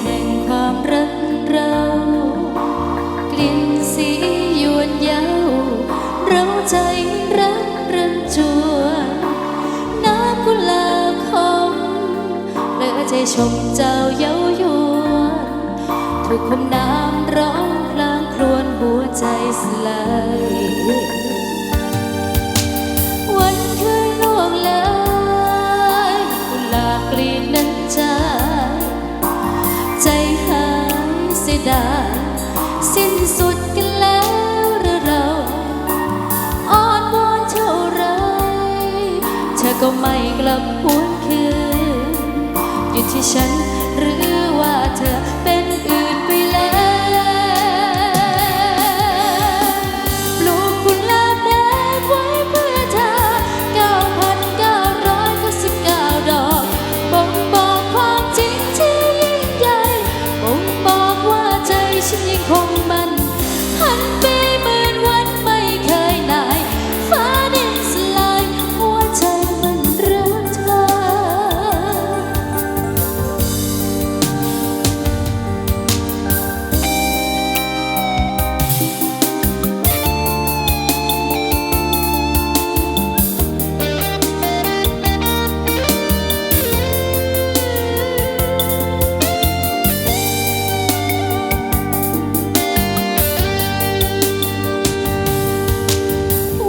แห่งความรักเรากลิ่นสียวนเย้าเราใจรักรันจวนน้ำกุหลาบหอมเลือใจชมเจ้าเย้ายวนถูกคมน้ำร้องพลางครวญหัวใจสลายวันคืนล่วงเลยกุหลาบกลีบนั้นใจใจหายเสียดายสิ้นสุดกันแล้วหรือเราอ้อนวอนเท่าไรเธอก็ไม่กลับหวนคืนอยู่ที่ฉันหรือว่าเธอเป็นอื่นไปแล้วปลูกกุหลาบแดงไว้เพื่อเธอ9,999 ดอกบ่งบอกความจริงที่ยิ่งใหญ่บ่งบอกว่าใจฉันยังคงมันหันปีหมื่นวันไม่เคยนายฟ้าดินสลายหัวใจมันรักเธอ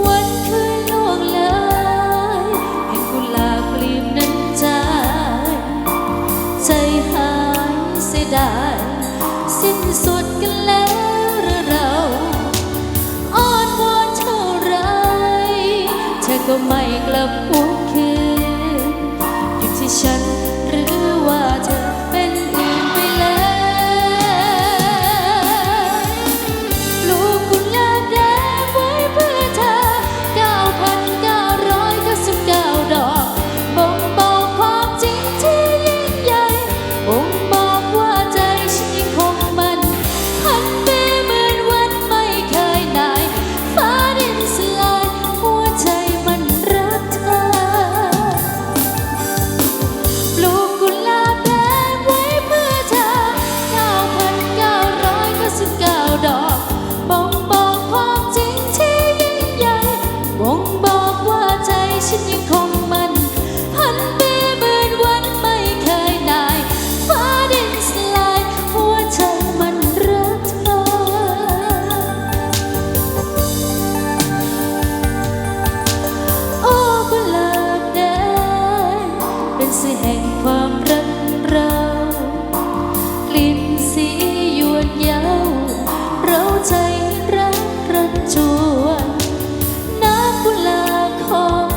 วันคืนล่วงเลยเห็นกุหลาบกลีบนั้นใจใจหายเสียดายสิ้นสุดกันแล้วหรือเราอ้อนวอนเท่าไรเธอก็ไม่กลับหวนคืนอยู่ที่ฉันหรือว่าเธอเป็นอื่นไปแล้วปลูกกุหลาบแดงไว้เพื่อเธอ9,999 ดอกบ่งบอกความจริงที่ยิ่งใหญ่บ่งบอกว่าใจฉันยังคงมันพันปีหมื่นวันไม่เคยนายฟ้าดินสลายหัวใจมันรักเธอปลูกกุหลาบแดงไว้เพื่อเธอ9,999 ดอกบ่งบอกความจริงที่ยิ่งใหญ่บ่งบอกว่าใจฉันยังคงมันพันปีหมื่นวันไม่เคยนายฟ้าดินสลายหัวใจมันรักเธอโอ้กุหลาบแดงเป็นสีแห่งความรักเรากลิ่นสียวนเย้าเราใจรักรันจวนน้ำกุหลาบหอม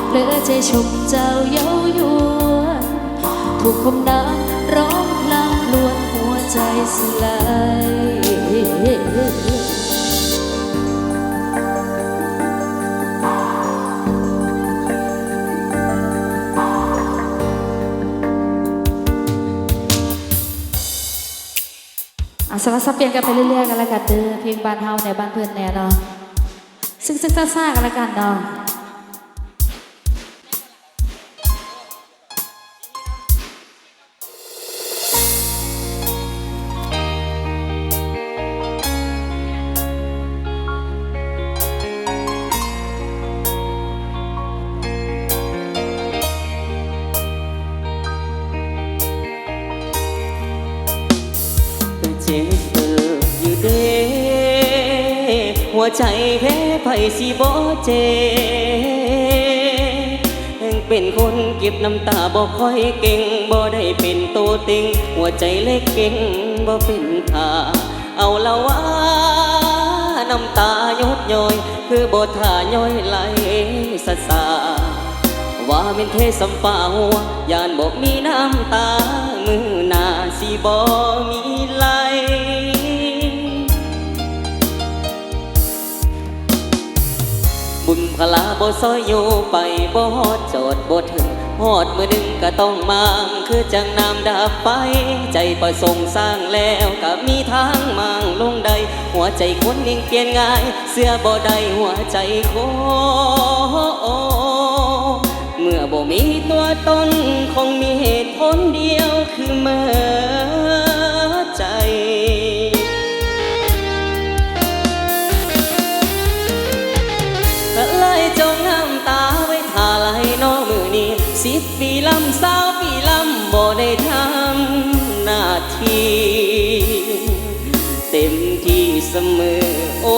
เลือใจชมเจ้าเย้ายวนถูกคมน้ำร้องพลางครวญหัวใจสลายสลับสับเปลี่ยนกันไปเรื่อยๆกันแล้วกันเด้อเพลงบ้านเฮาในบ้านเพื่อนแน่เนาะซึ่งซ่าๆกันแล้วกันเนาะเจ็บเปิบอยู่เด้หัวใจแพ้ไผสิบ่เจ็บเป็นคนเก็บน้ำตาบ่ค่อยเก่งบ่ได้เป็นโตเต็งหัวใจเล็กเก่งบ่เป็นท่าเอาละว่าน้ำตาหยดย้อยคือบ่ท่าย้อยไหลสะสาว่าเป็นเทสำฟ้าหัวยานบ่มีน้ำตามือหน้าส สิบ่มีไหลบุญพลาบ่ซอยอยู่ไปบ่ฮอดจอดบ่ถึงฮอดมื้อหนึ่งก็ต้องมางคือจังน้ำดับไฟใจประสงค์สร้างแล้วก็มีทางมางลงใดหัวใจคนนิ่งเปลี่ยนง่ายเสื้อบ่ได้หัวใจคนเมื่อบ่มีตัวตนคงมีเหตุผลเดียวคือเมื่อใจก็เลยจงน้ำตาไว้ท่าไหลนอมือนี้10 ปีลำ20 ปีลำบ่ได้ทำหน้าที่เต็มที่เสมอโอ้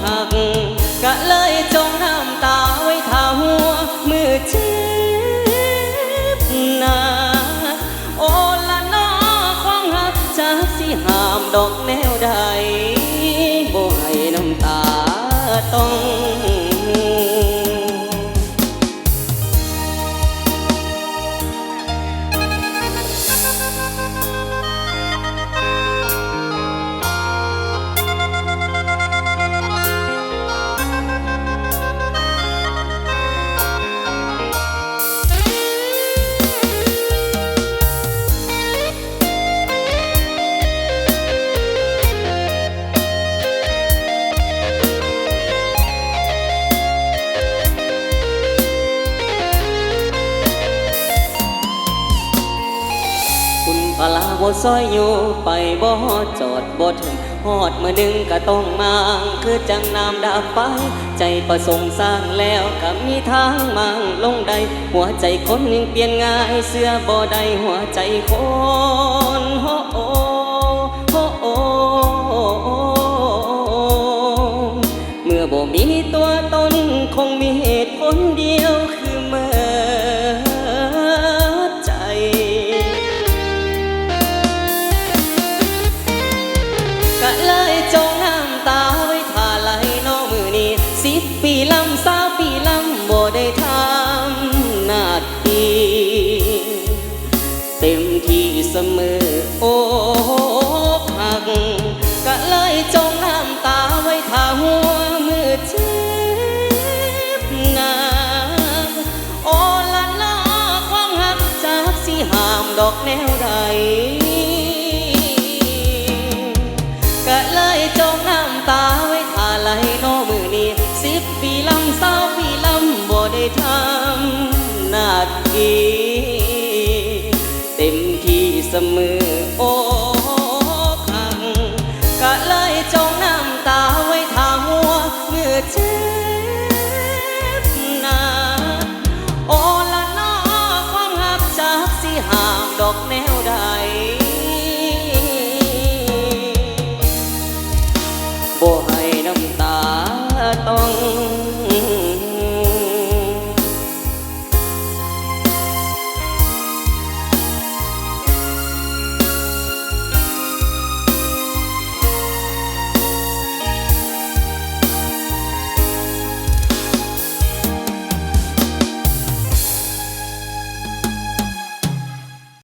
หักก็เลยจงน้ำตาไว้ท่าหัวมือเจ็บหนาโอ้ละน้อความหักจากสิห้ามดอกแนวใดบ่ให้น้ำตาต้องพลาบ่ซอยอยู่ไปบ่ฮอดจอดบ่ถึงฮอดมื้อหนึ่งก็ต้องมางคือจังน้ำดับไฟใจประสงค์สร้างแล้วก็มีทางมางลงใดหัวใจคนนิ่งเปลี่ยนง่ายเสื้อบ่ได้หัวใจคนโฮโอโฮโอเมื่อบ่มีตัวตนคงมีเหตุผลเดียวคือเมื่อใจก็เลยจงน้ำตาไว้ท่าไหลนอมือนี้10 ปีลำ20 ปีลำบ่ได้ทำหน้าที่เต็มที่เสมอโอ้หักก็เลยจงน้ำตาไว้ท่าหัวมือเจ็บหนักโอ้ละน้อความหักจากสิห้ามดอกแนวใดก็เลยจงน้ำตาไว้ท่าไหลนอมือนี้10 ปีลำ20 ปีลำบ่ได้ทำหน้าที่เต็มที่เสมอ